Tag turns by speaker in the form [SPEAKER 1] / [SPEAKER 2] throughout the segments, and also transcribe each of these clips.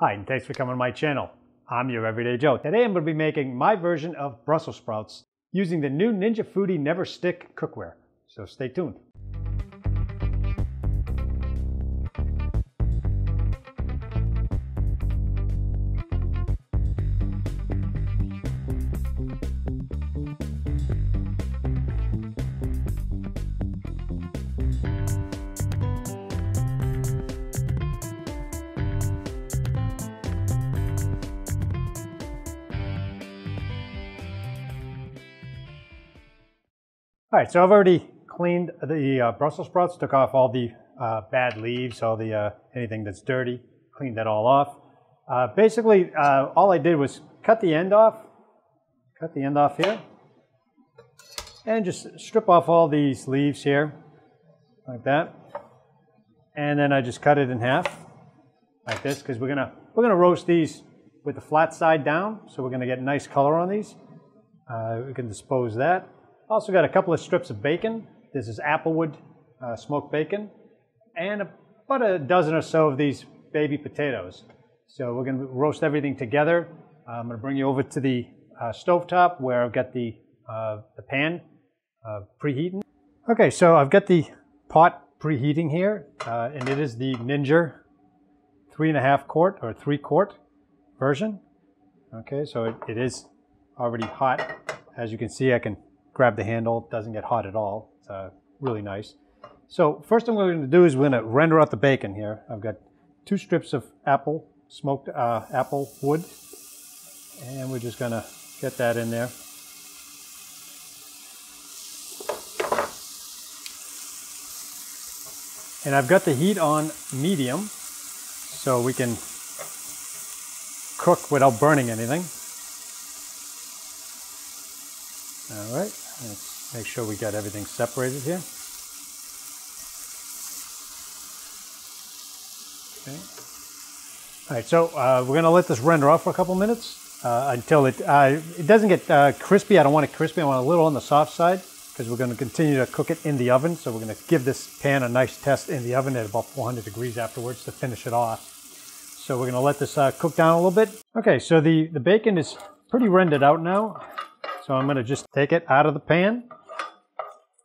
[SPEAKER 1] Hi, and thanks for coming to my channel. I'm your Everyday Joe. Today I'm going to be making my version of Brussels sprouts using the new Ninja Foodi NeverStick Cookware. So stay tuned. All right, so I've already cleaned the Brussels sprouts, took off all the bad leaves, all the anything that's dirty, cleaned that all off. Basically, all I did was cut the end off here, and just strip off all these leaves here, like that. And then I just cut it in half, like this, because we're gonna roast these with the flat side down, so we're gonna get nice color on these. We can dispose of that. Also got a couple of strips of bacon. This is applewood smoked bacon, and about a dozen or so of these baby potatoes. So we're going to roast everything together. I'm going to bring you over to the stovetop where I've got the pan preheating. Okay, so I've got the pot preheating here, and it is the Ninja 3.5 quart or 3-quart version. Okay, so it is already hot. As you can see, I can grab the handle, it doesn't get hot at all. It's really nice. So first thing we're going to do is we're going to render out the bacon here. I've got 2 strips of smoked apple wood, and we're just going to get that in there. And I've got the heat on medium, so we can cook without burning anything. All right, let's make sure we got everything separated here. Okay. All right, so we're going to let this render off for a couple minutes until it doesn't get crispy. I don't want it crispy. I want a little on the soft side because we're going to continue to cook it in the oven. So we're going to give this pan a nice test in the oven at about 400 degrees afterwards to finish it off. So we're going to let this cook down a little bit. Okay, so the bacon is pretty rendered out now. So I'm going to just take it out of the pan.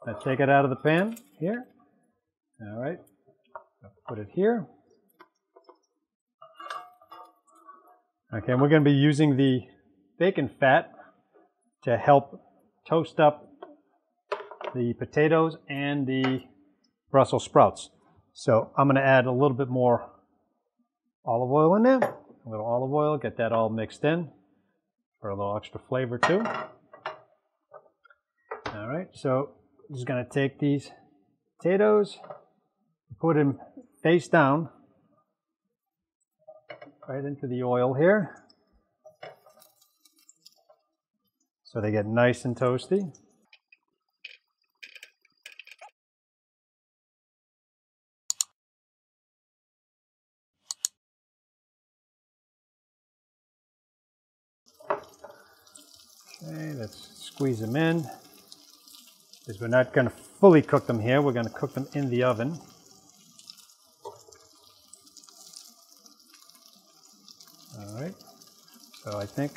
[SPEAKER 1] I take it out of the pan here. All right, I'll put it here. Okay, and we're going to be using the bacon fat to help toast up the potatoes and the Brussels sprouts. So I'm going to add a little bit more olive oil in there. A little olive oil, get that all mixed in for a little extra flavor too. All right, so I'm just going to take these potatoes, put them face down right into the oil here so they get nice and toasty. Okay, let's squeeze them in. Because we're not going to fully cook them here, we're going to cook them in the oven. All right, so I think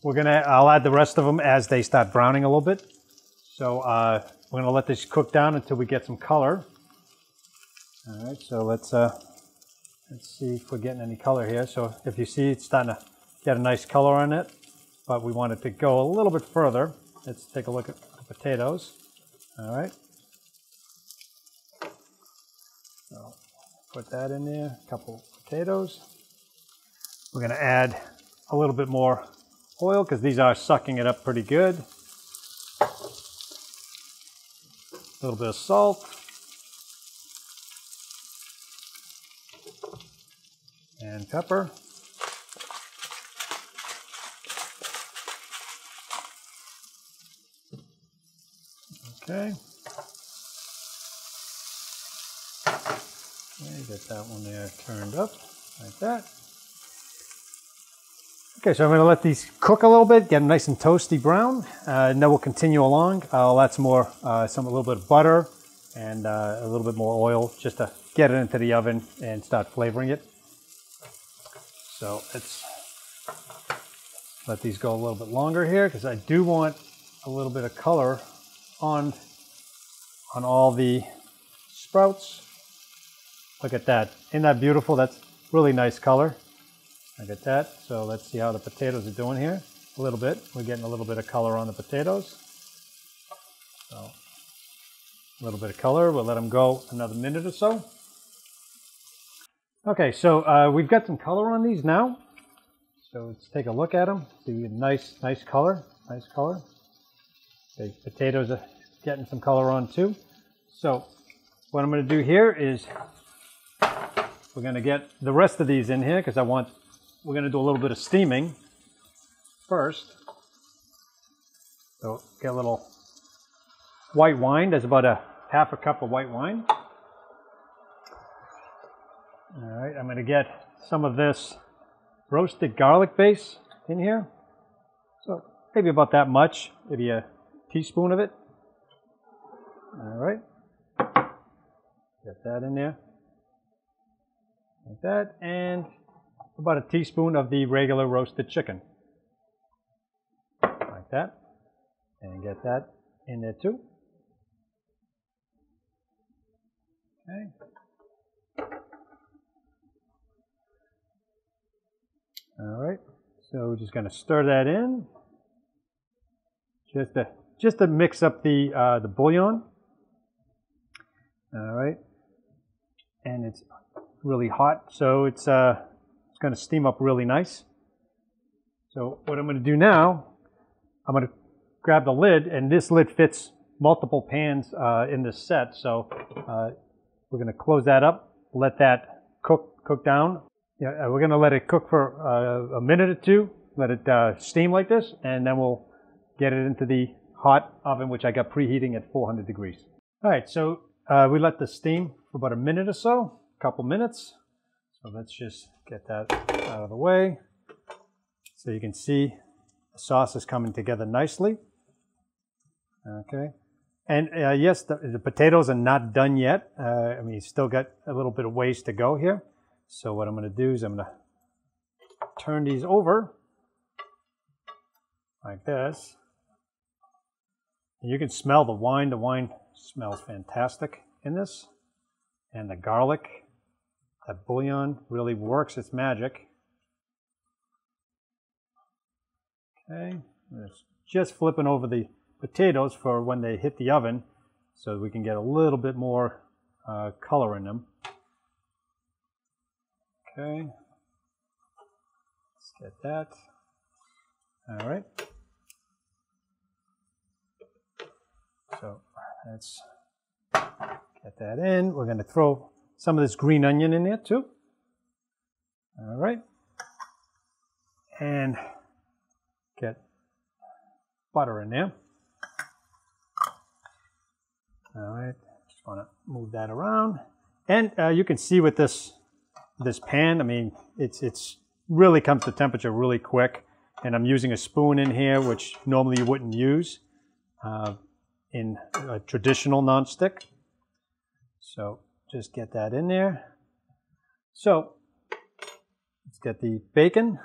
[SPEAKER 1] I'll add the rest of them as they start browning a little bit. So we're going to let this cook down until we get some color. All right, so let's see if we're getting any color here. So if you see, it's starting to get a nice color on it, but we want it to go a little bit further. Let's take a look at potatoes. All right, so put that in there, a couple potatoes. We're going to add a little bit more oil because these are sucking it up pretty good. A little bit of salt. And pepper. Okay. Get that one there turned up like that. Okay, so I'm going to let these cook a little bit, get them nice and toasty brown, and then we'll continue along. I'll add some more, a little bit of butter and a little bit more oil just to get it into the oven and start flavoring it. So let's let these go a little bit longer here because I do want a little bit of color on all the sprouts. Look at that. Isn't that beautiful? That's really nice color. Look at that. So let's see how the potatoes are doing here. A little bit. We're getting a little bit of color on the potatoes. So a little bit of color. We'll let them go another minute or so. Okay, so we've got some color on these now. So let's take a look at them. See, nice color. Nice color. The potatoes are getting some color on too. So what I'm going to do here is we're going to get the rest of these in here because we're going to do a little bit of steaming first. So get a little white wine. There's about a half a cup of white wine. All right, I'm going to get some of this roasted garlic base in here. So maybe about that much, maybe a teaspoon of it. All right, get that in there. Like that, and about a teaspoon of the regular roasted chicken. Like that. And get that in there too. Okay. All right. So we're just going to stir that in. Just to mix up the bouillon. All right. And it's really hot, so it's going to steam up really nice. So what I'm going to do now, I'm going to grab the lid, and this lid fits multiple pans in this set. So we're going to close that up, let that cook down. Yeah, we're going to let it cook for a minute or two, let it steam like this, and then we'll get it into the hot oven, which I got preheating at 400 degrees. All right, so we let this steam for about a minute or so. Couple minutes. So let's just get that out of the way. So you can see the sauce is coming together nicely. Okay. And yes, the potatoes are not done yet. I mean, you still got a little bit of ways to go here. So what I'm going to do is I'm going to turn these over like this. And you can smell the wine. The wine smells fantastic in this. And the garlic. That bouillon really works its magic. Okay, just flipping over the potatoes for when they hit the oven so we can get a little bit more color in them. Okay, let's get that. All right. So let's get that in. We're going to throw some of this green onion in there too. All right. And get butter in there. All right. Just want to move that around. And you can see with this pan, I mean, it's really comes to temperature really quick. And I'm using a spoon in here, which normally you wouldn't use in a traditional nonstick. So just get that in there. So let's get the bacon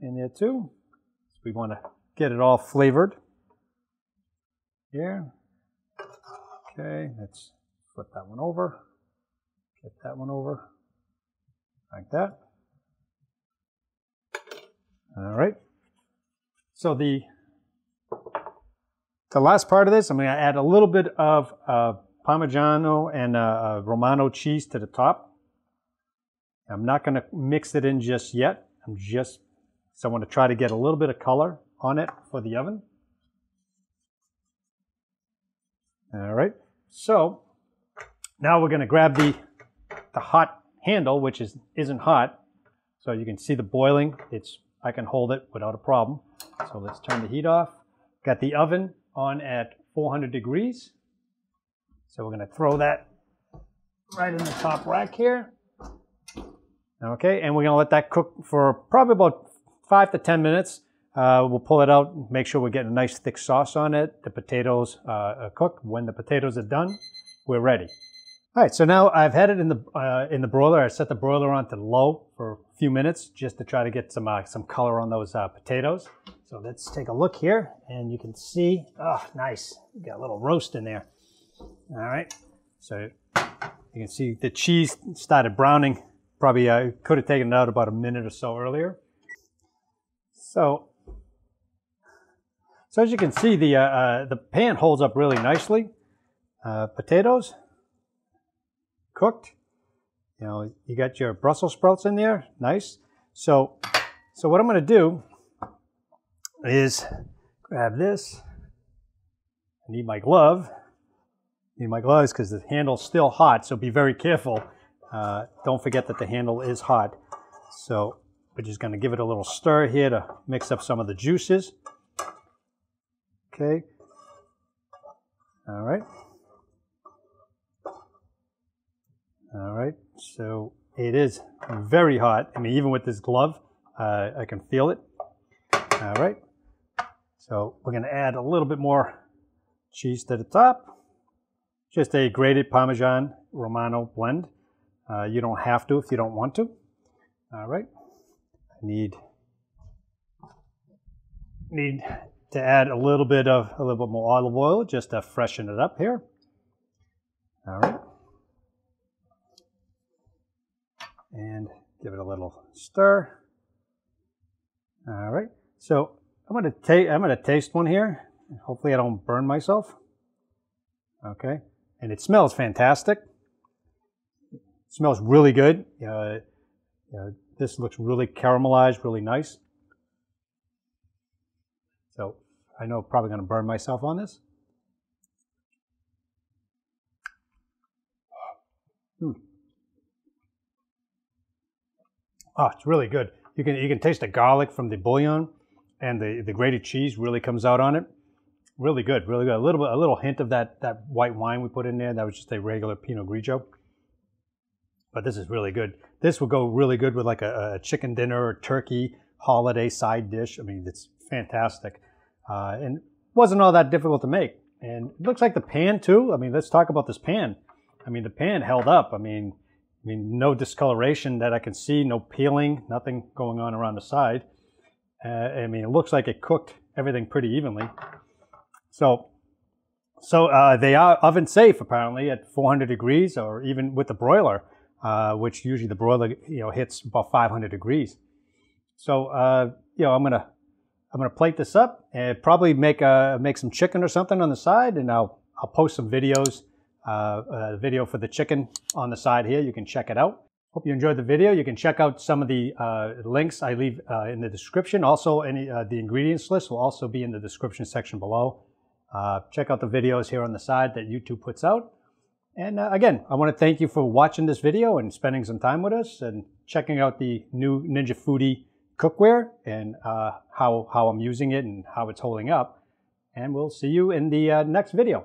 [SPEAKER 1] in there too. We want to get it all flavored here. Okay, let's flip that one over. Get that one over like that. All right. So the last part of this, I'm going to add a little bit of Parmigiano and Romano cheese to the top. I'm not going to mix it in just yet. So I want to try to get a little bit of color on it for the oven. All right. So now we're going to grab the hot handle, which isn't hot. So you can see the boiling. I can hold it without a problem. So let's turn the heat off. Got the oven on at 400 degrees. So we're going to throw that right in the top rack here. Okay, and we're going to let that cook for probably about 5 to 10 minutes. We'll pull it out, make sure we're getting a nice thick sauce on it. The potatoes are cooked. When the potatoes are done, we're ready. All right, so now I've had it in the broiler. I set the broiler on to low for a few minutes just to try to get some color on those potatoes. So let's take a look here, and you can see, oh, nice. You got a little roast in there. All right, so you can see the cheese started browning. Probably I could have taken it out about a minute or so earlier. So as you can see, the pan holds up really nicely. Potatoes cooked. You know, you got your Brussels sprouts in there, nice. So what I'm going to do is grab this. I need my glove. Need my gloves because the handle's still hot, so be very careful. Don't forget that the handle is hot. So we're just going to give it a little stir here to mix up some of the juices. Okay. All right. All right. So it is very hot. I mean, even with this glove, I can feel it. All right. So we're going to add a little bit more cheese to the top. Just a grated Parmesan Romano blend. You don't have to if you don't want to. All right. I need to add a little bit more olive oil just to freshen it up here. All right. And give it a little stir. All right. So I'm gonna taste one here. Hopefully I don't burn myself. Okay. And it smells fantastic. It smells really good. This looks really caramelized, really nice. So I know I'm probably going to burn myself on this. Oh, it's really good. You can taste the garlic from the bouillon, and the grated cheese really comes out on it. Really good, really good. A little hint of that white wine we put in there. That was just a regular Pinot Grigio. But this is really good. This would go really good with like a chicken dinner or turkey holiday side dish. I mean, it's fantastic. And wasn't all that difficult to make. And it looks like the pan too. I mean, let's talk about this pan. I mean, the pan held up. I mean, no discoloration that I can see, no peeling, nothing going on around the side. I mean, it looks like it cooked everything pretty evenly. So they are oven safe apparently at 400 degrees, or even with the broiler, which usually the broiler hits about 500 degrees. So I'm gonna plate this up and probably make some chicken or something on the side, and I'll post some videos, video for the chicken on the side here. You can check it out. Hope you enjoyed the video. You can check out some of the links I leave in the description. Also, the ingredients list will also be in the description section below. Check out the videos here on the side that YouTube puts out. And again, I want to thank you for watching this video and spending some time with us and checking out the new Ninja Foodi cookware and how I'm using it and how it's holding up. And we'll see you in the next video.